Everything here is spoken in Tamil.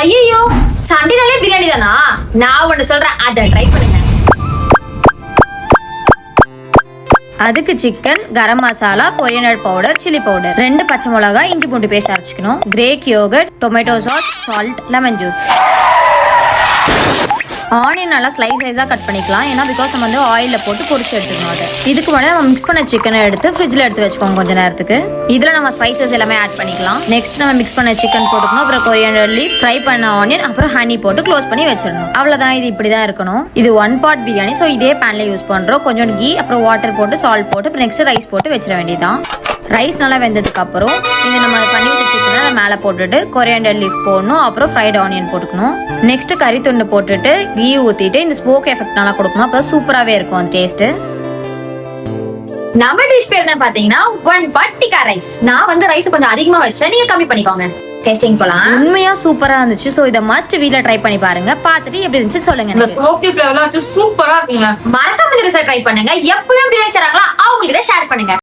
ஐயோ சண்டேனாலே பிரியாணி தானா? நான் ஒண்ணு சொல்றேன், அதை ட்ரை பண்ணுங்க. அதுக்கு chicken, garam masala, coriander powder, chilli powder, 2 பச்சை மிளகாய், இஞ்சி பூண்டு பேஸ்ட் அரைச்சிக்கணும், Greek yogurt, tomato sauce, salt, lemon juice. Onion நல்லா ஸ்லைஸா கட் பண்ணிக்கலாம். ஏன்னா பிகாஸ் நம்ம வந்து ஆயில போட்டு பொரிச்சு எடுத்துக்கணும். அது இதுக்கு முன்னாடி நம்ம மிக்ஸ் பண்ண சிக்கனை எடுத்து ஃப்ரிட்ஜ்ல எடுத்து வச்சுக்கோங்க கொஞ்ச நேரத்துக்கு. இதுல நம்ம ஸ்பைசஸ் எல்லாமே ஆட் பண்ணிக்கலாம். நெக்ஸ்ட் நம்ம மிக்ஸ் பண்ண சிக்கன் போட்டுக்கணும். அப்புறம் கொரியண்டர் லீஃப், ஃப்ரை பண்ண ஆனியன், அப்புறம் ஹனி போட்டு க்ளோஸ் பண்ணி வச்சிடணும். அவ்வளவுதான். இது இப்படிதான் இருக்கணும். இது 1 pot பிரியாணி. ஸோ இதே பேன்ல யூஸ் பண்றோம். கொஞ்சம் கீ, அப்புறம் வாட்டர் போட்டு, சால்ட் போட்டு, அப்புறம் நெக்ஸ்ட் ரைஸ் போட்டு வச்சிட வேண்டியதான். ரைஸ் நல்லா வெந்ததுக்கு அப்புறம் இந்த நம்ம பண்ணி வச்ச சிக்கனை மேலே போட்டுட்டு கொரியண்டர் லீஃப் போடணும். அப்புறம் ஃப்ரைட் ஆனியன் போட்டுக்கணும். நெக்ஸ்ட் கறி துண்டு போட்டுட்டு கீ ஊத்திட்டு இந்த ஸ்மோக் எஃபெக்ட் நல்லா கொடுக்கணும். அப்போ சூப்பராகவே இருக்கும் அந்த டேஸ்ட். நம்ம டிஷ் பேர் என்ன பாத்தீங்கன்னா 1 pot டிக்கா ரைஸ். நான் வந்து ரைஸ் கொஞ்சம் அதிகமா வச்சேன், நீங்க கம்மி பண்ணிக்கோங்க. டேஸ்டிங் போலாம். உண்மையா சூப்பரா இருந்துச்சு. ஸோ இதை மஸ்ட் வீட்ல ட்ரை பண்ணி பாருங்க. பார்த்துட்டு எப்படி இருந்துச்சு சொல்லுங்க. இந்த ஸ்மோக்கி ஃப்ளேவர்லாம் சூப்பரா இருக்குங்க. மறக்காம ட்ரை பண்ணுங்க. எப்பவும் பிரியாணி செய்றாங்களா அவங்களுக்கு ஷேர் பண்ணுங்க.